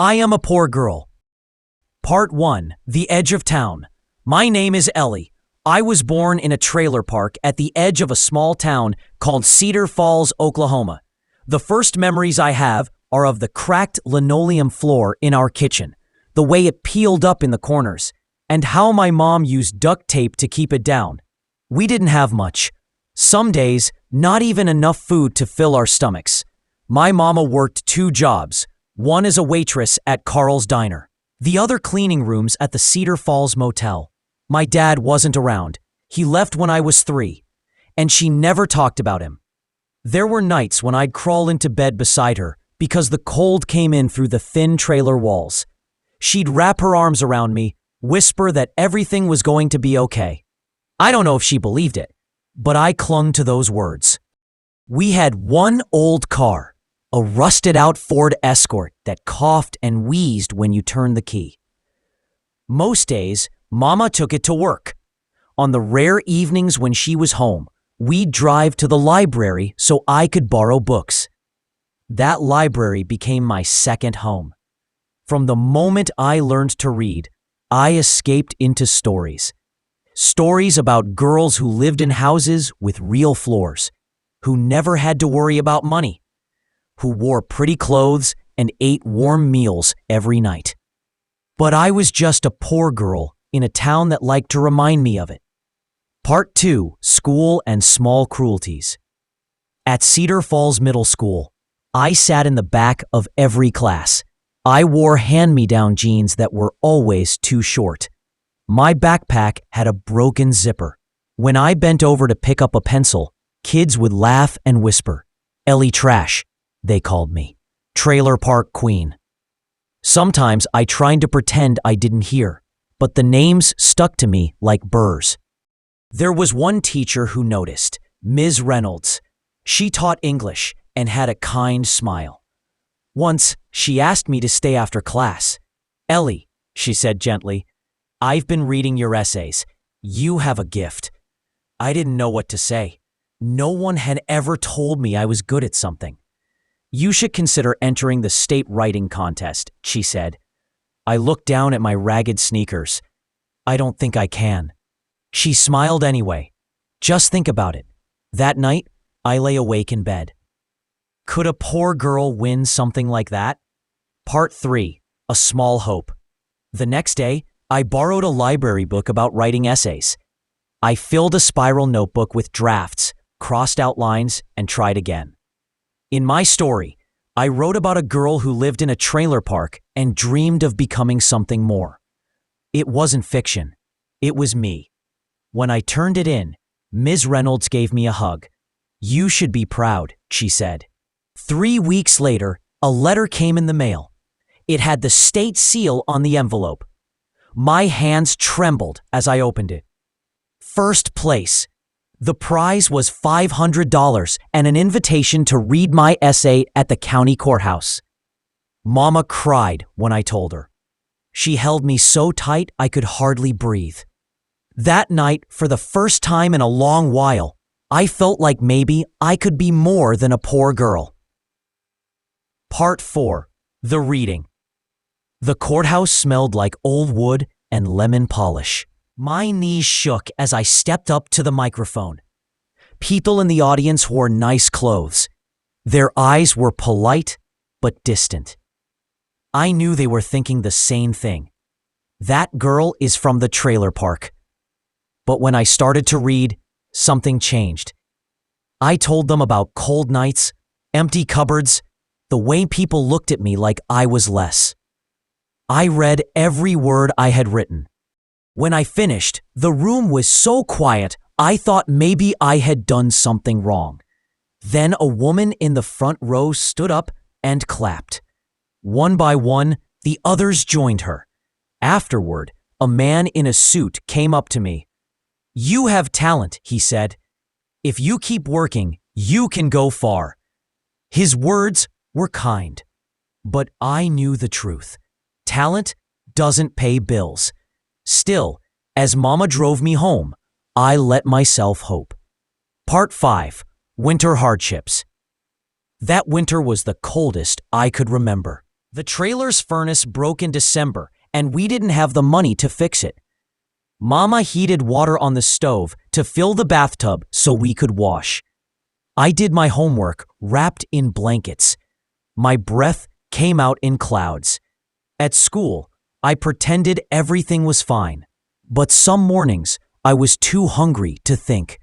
I am a poor girl. Part 1. The Edge of Town. My name is Ellie. I was born in a trailer park at the edge of a small town called Cedar Falls, Oklahoma. The first memories I have are of the cracked linoleum floor in our kitchen, the way it peeled up in the corners, and how my mom used duct tape to keep it down. We didn't have much. Some days, not even enough food to fill our stomachs. My mama worked 2 jobs, one as a waitress at Carl's Diner, the other cleaning rooms at the Cedar Falls Motel. My dad wasn't around. He left when I was 3, and she never talked about him. There were nights when I'd crawl into bed beside her because the cold came in through the thin trailer walls. She'd wrap her arms around me, whisper that everything was going to be okay. I don't know if she believed it, but I clung to those words. We had one old car, a rusted-out Ford Escort that coughed and wheezed when you turned the key. Most days, Mama took it to work. On the rare evenings when she was home, we'd drive to the library so I could borrow books. That library became my second home. From the moment I learned to read, I escaped into stories. Stories about girls who lived in houses with real floors, who never had to worry about money, who wore pretty clothes and ate warm meals every night. But I was just a poor girl in a town that liked to remind me of it. Part 2. School and Small Cruelties. At Cedar Falls Middle School, I sat in the back of every class. I wore hand-me-down jeans that were always too short. My backpack had a broken zipper. When I bent over to pick up a pencil, kids would laugh and whisper, "Ellie Trash," they called me. Trailer Park Queen. Sometimes I tried to pretend I didn't hear, but the names stuck to me like burrs. There was one teacher who noticed, Ms. Reynolds. She taught English and had a kind smile. Once, she asked me to stay after class. "Ellie," she said gently, "I've been reading your essays. You have a gift." I didn't know what to say. No one had ever told me I was good at something. "You should consider entering the state writing contest," she said. I looked down at my ragged sneakers. "I don't think I can." She smiled anyway. "Just think about it." That night, I lay awake in bed. Could a poor girl win something like that? Part 3. A Small Hope. The next day, I borrowed a library book about writing essays. I filled a spiral notebook with drafts, crossed out lines, and tried again. In my story, I wrote about a girl who lived in a trailer park and dreamed of becoming something more. It wasn't fiction. It was me. When I turned it in, Ms. Reynolds gave me a hug. "You should be proud," she said. 3 weeks later, a letter came in the mail. It had the state seal on the envelope. My hands trembled as I opened it. First place. The prize was $500 and an invitation to read my essay at the county courthouse. Mama cried when I told her. She held me so tight I could hardly breathe. That night, for the first time in a long while, I felt like maybe I could be more than a poor girl. Part 4. The Reading. The courthouse smelled like old wood and lemon polish. My knees shook as I stepped up to the microphone. People in the audience wore nice clothes. Their eyes were polite but distant. I knew they were thinking the same thing. That girl is from the trailer park. But when I started to read, something changed. I told them about cold nights, empty cupboards, the way people looked at me like I was less. I read every word I had written. When I finished, the room was so quiet, I thought maybe I had done something wrong. Then a woman in the front row stood up and clapped. One by one, the others joined her. Afterward, a man in a suit came up to me. "You have talent," he said. "If you keep working, you can go far." His words were kind, but I knew the truth. Talent doesn't pay bills. Still, as Mama drove me home, I let myself hope. Part 5. Winter Hardships. That winter was the coldest I could remember. The trailer's furnace broke in December, and we didn't have the money to fix it. Mama heated water on the stove to fill the bathtub so we could wash. I did my homework wrapped in blankets. My breath came out in clouds. At school, I pretended everything was fine, but some mornings I was too hungry to think.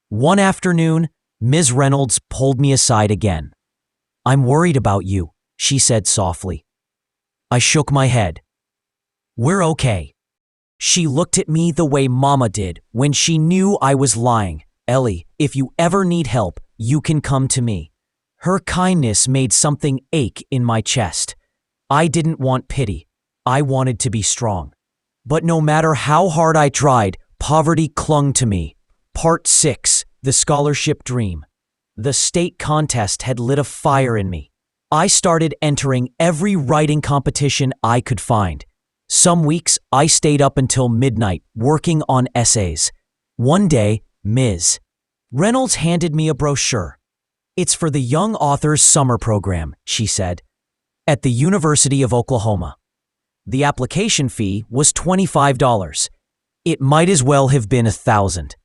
One afternoon, Ms. Reynolds pulled me aside again. "I'm worried about you," she said softly. I shook my head. "We're okay." She looked at me the way Mama did when she knew I was lying. "Ellie, if you ever need help, you can come to me." Her kindness made something ache in my chest. I didn't want pity. I wanted to be strong. But no matter how hard I tried, poverty clung to me. Part 6, The Scholarship Dream. The state contest had lit a fire in me. I started entering every writing competition I could find. Some weeks, I stayed up until midnight working on essays. One day, Ms. Reynolds handed me a brochure. "It's for the Young Authors Summer Program," she said, "at the University of Oklahoma." The application fee was $25. It might as well have been $1,000.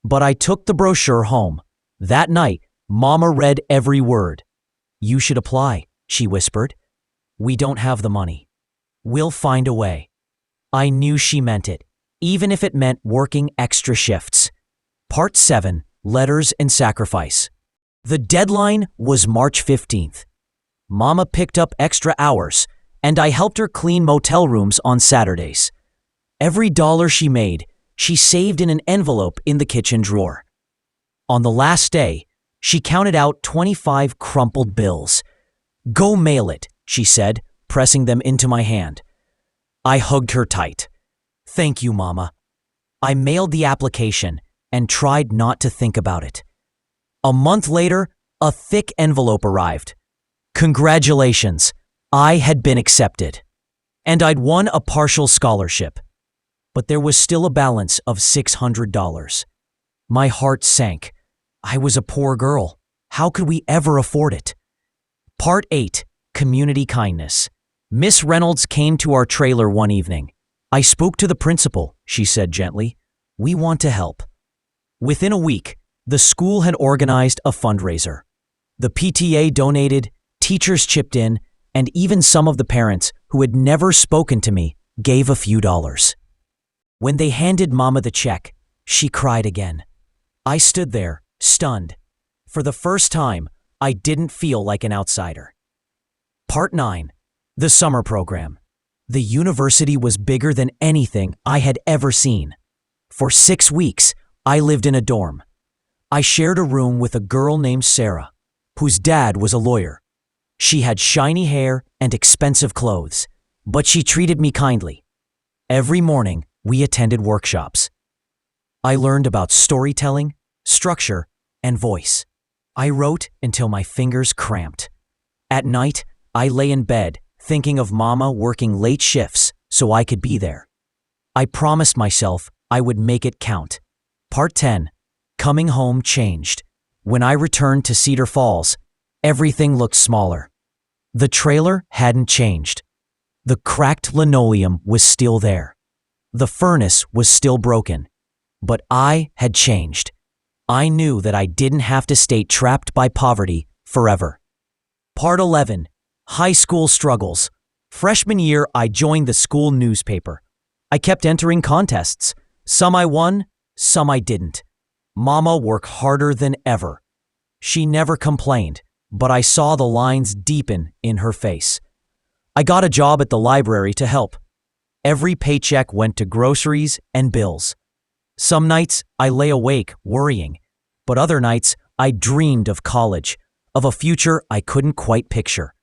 But I took the brochure home. That night, Mama read every word. "You should apply," she whispered. "We don't have the money. We'll find a way." I knew she meant it, even if it meant working extra shifts. Part 7, Letters and Sacrifice. The deadline was March 15th. Mama picked up extra hours, and I helped her clean motel rooms on Saturdays. Every dollar she made, she saved in an envelope in the kitchen drawer. On the last day, she counted out 25 crumpled bills. "Go mail it," she said, pressing them into my hand. I hugged her tight. "Thank you, Mama." I mailed the application and tried not to think about it. A month later, a thick envelope arrived. Congratulations, I had been accepted. And I'd won a partial scholarship. But there was still a balance of $600. My heart sank. I was a poor girl. How could we ever afford it? Part 8, Community Kindness. Miss Reynolds came to our trailer one evening. "I spoke to the principal," she said gently. "We want to help." Within a week, the school had organized a fundraiser. The PTA donated, teachers chipped in, and even some of the parents who had never spoken to me gave a few dollars. When they handed Mama the check, she cried again. I stood there, stunned. For the first time, I didn't feel like an outsider. Part 9. The Summer Program. The university was bigger than anything I had ever seen. For 6 weeks, I lived in a dorm. I shared a room with a girl named Sarah, whose dad was a lawyer. She had shiny hair and expensive clothes, but she treated me kindly. Every morning, we attended workshops. I learned about storytelling, structure, and voice. I wrote until my fingers cramped. At night, I lay in bed, thinking of Mama working late shifts so I could be there. I promised myself I would make it count. Part 10. Coming home changed. When I returned to Cedar Falls, everything looked smaller. The trailer hadn't changed. The cracked linoleum was still there. The furnace was still broken. But I had changed. I knew that I didn't have to stay trapped by poverty forever. Part 11. High school struggles. Freshman year, I joined the school newspaper. I kept entering contests. Some I won, some I didn't. Mama worked harder than ever. She never complained, but I saw the lines deepen in her face. I got a job at the library to help. Every paycheck went to groceries and bills. Some nights I lay awake worrying, but other nights I dreamed of college, of a future I couldn't quite picture.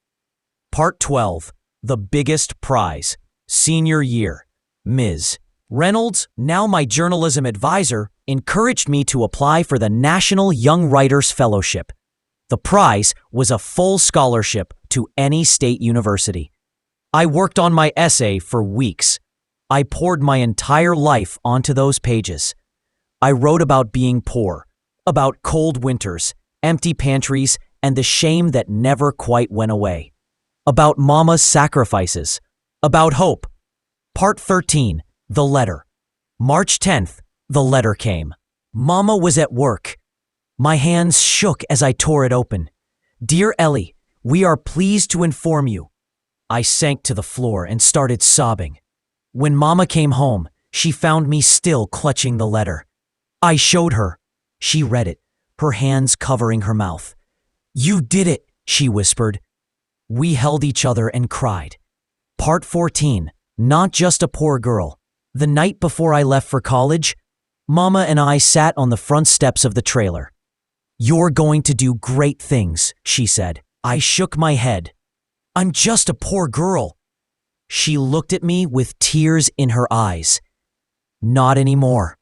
Part 12. The Biggest Prize. Senior Year. Ms. Reynolds, now my journalism advisor, encouraged me to apply for the National Young Writers Fellowship. The prize was a full scholarship to any state university. I worked on my essay for weeks. I poured my entire life onto those pages. I wrote about being poor, about cold winters, empty pantries, and the shame that never quite went away. about Mama's sacrifices, about hope. Part 13, The Letter. March 10th, the letter came. Mama was at work. My hands shook as I tore it open. Dear Ellie, we are pleased to inform you. I sank to the floor and started sobbing. When Mama came home, she found me still clutching the letter. I showed her. She read it, her hands covering her mouth. You did it, she whispered. We held each other and cried. Part 14, Not Just a Poor Girl. The night before I left for college, Mama and I sat on the front steps of the trailer. You're going to do great things, she said. I shook my head. I'm just a poor girl. She looked at me with tears in her eyes. Not anymore.